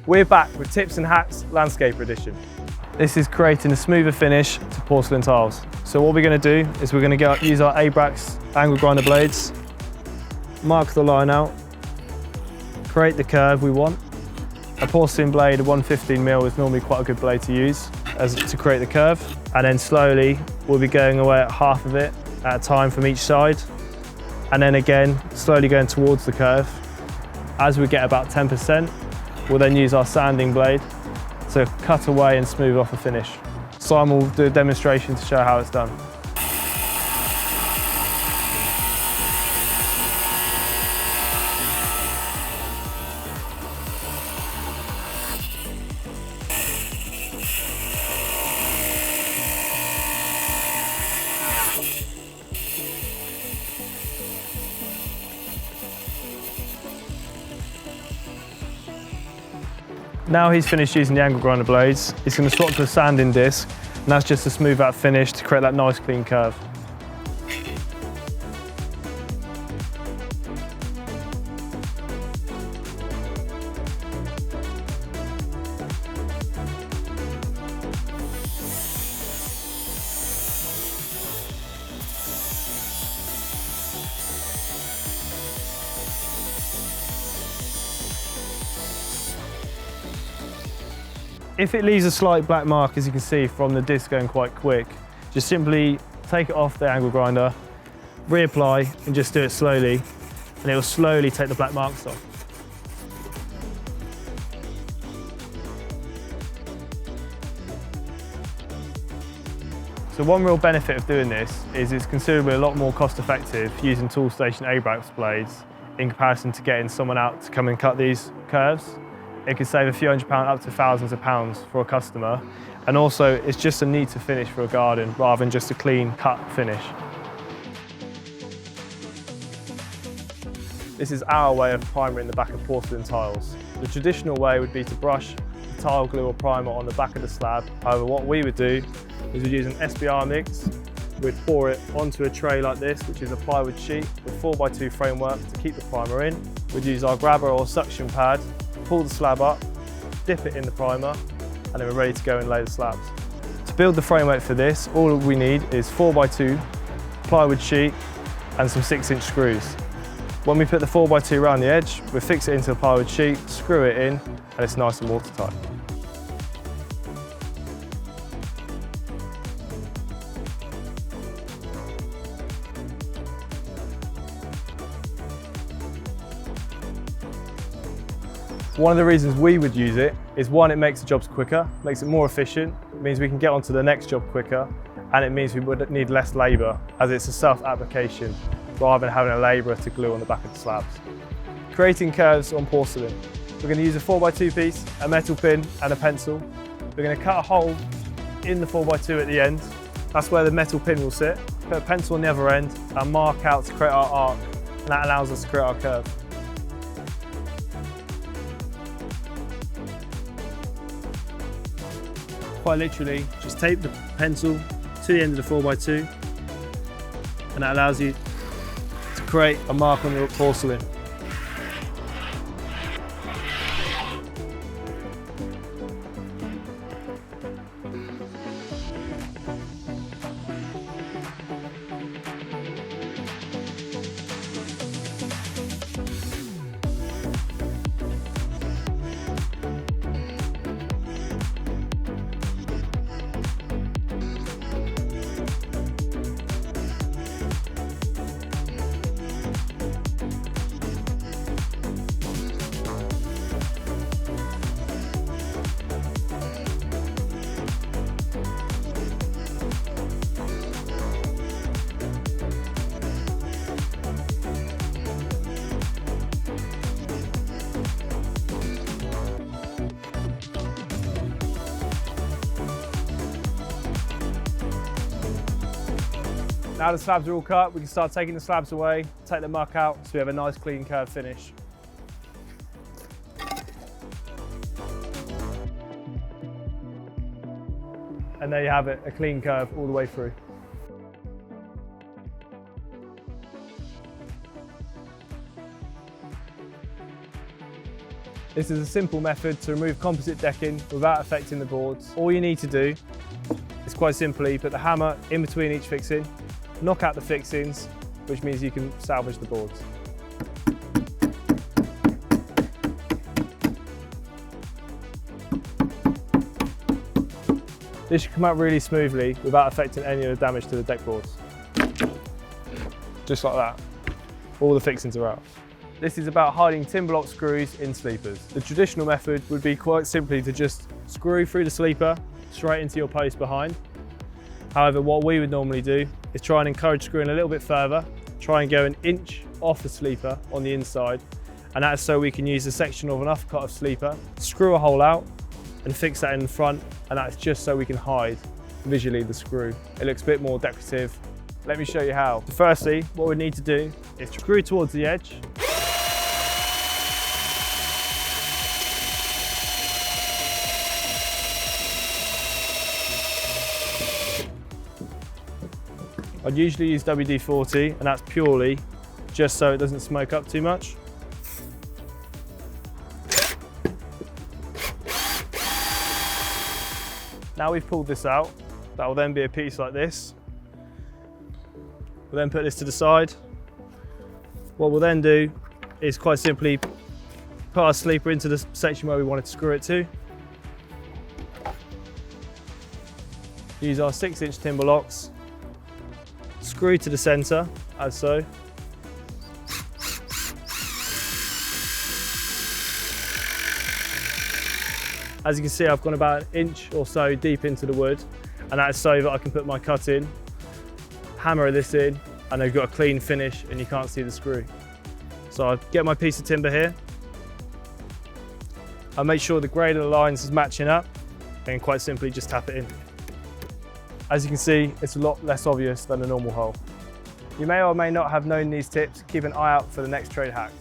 We're back with Tips and Hacks Landscaper Edition. This is creating a smoother finish to porcelain tiles. So what we're going to do is we're going to use our Abrax angle grinder blades, mark the line out, create the curve we want. A porcelain blade, a 115mm, is normally quite a good blade to use to create the curve. And then slowly we'll be going away at half of it at a time from each side. And then again, slowly going towards the curve. As we get about 10%, we'll then use our sanding blade to cut away and smooth off the finish. Simon will do a demonstration to show how it's done. Now he's finished using the angle grinder blades, he's going to swap to a sanding disc, and that's just to smooth out finish to create that nice clean curve. If it leaves a slight black mark, as you can see from the disc going quite quick, just simply take it off the angle grinder, reapply and just do it slowly, and it will slowly take the black marks off. So one real benefit of doing this is it's considerably a lot more cost effective using Toolstation Abrax blades in comparison to getting someone out to come and cut these curves. It could save a few £100 up to thousands of pounds for a customer. And also, it's just a neater finish for a garden rather than just a clean cut finish. This is our way of primering the back of porcelain tiles. The traditional way would be to brush the tile glue or primer on the back of the slab. However, what we would do is we'd use an SBR mix. We'd pour it onto a tray like this, which is a plywood sheet with 4x2 framework to keep the primer in. We'd use our grabber or suction pad, pull the slab up, dip it in the primer, and then we're ready to go and lay the slabs. To build the framework for this, all we need is 4x2 plywood sheet and some 6-inch screws. When we put the 4x2 around the edge, we fix it into the plywood sheet, screw it in, and it's nice and watertight. One of the reasons we would use it is, one, it makes the jobs quicker, makes it more efficient, it means we can get onto the next job quicker, and it means we would need less labour as it's a self-application rather than having a labourer to glue on the back of the slabs. Creating curves on porcelain. We're going to use a 4x2 piece, a metal pin and a pencil. We're going to cut a hole in the 4x2 at the end. That's where the metal pin will sit. Put a pencil on the other end and mark out to create our arc, and that allows us to create our curve. Quite literally, just tape the pencil to the end of the 4x2, and that allows you to create a mark on your porcelain. Now the slabs are all cut, we can start taking the slabs away, take the muck out, so we have a nice clean curved finish. And there you have it, a clean curve all the way through. This is a simple method to remove composite decking without affecting the boards. All you need to do is quite simply put the hammer in between each fixing, knock out the fixings, which means you can salvage the boards. This should come out really smoothly without affecting any of the damage to the deck boards. Just like that. All the fixings are out. This is about hiding timber lock screws in sleepers. The traditional method would be quite simply to just screw through the sleeper straight into your post behind. However, what we would normally do is try and encourage screwing a little bit further, try and go an inch off the sleeper on the inside, and that's so we can use a section of an uppercut of sleeper, screw a hole out and fix that in the front, and that's just so we can hide visually the screw. It looks a bit more decorative. Let me show you how. So firstly, what we need to do is screw towards the edge. I'd usually use WD-40, and that's purely just so it doesn't smoke up too much. Now we've pulled this out, that will then be a piece like this. We'll then put this to the side. What we'll then do is quite simply put our sleeper into the section where we wanted to screw it to. Use our 6-inch timber locks, screw to the centre, as so. As you can see, I've gone about an inch or so deep into the wood, and that's so that I can put my cut in, hammer this in, and they've got a clean finish and you can't see the screw. So I get my piece of timber here, I make sure the grade of the lines is matching up, and quite simply just tap it in. As you can see, it's a lot less obvious than a normal hole. You may or may not have known these tips. Keep an eye out for the next trade hack.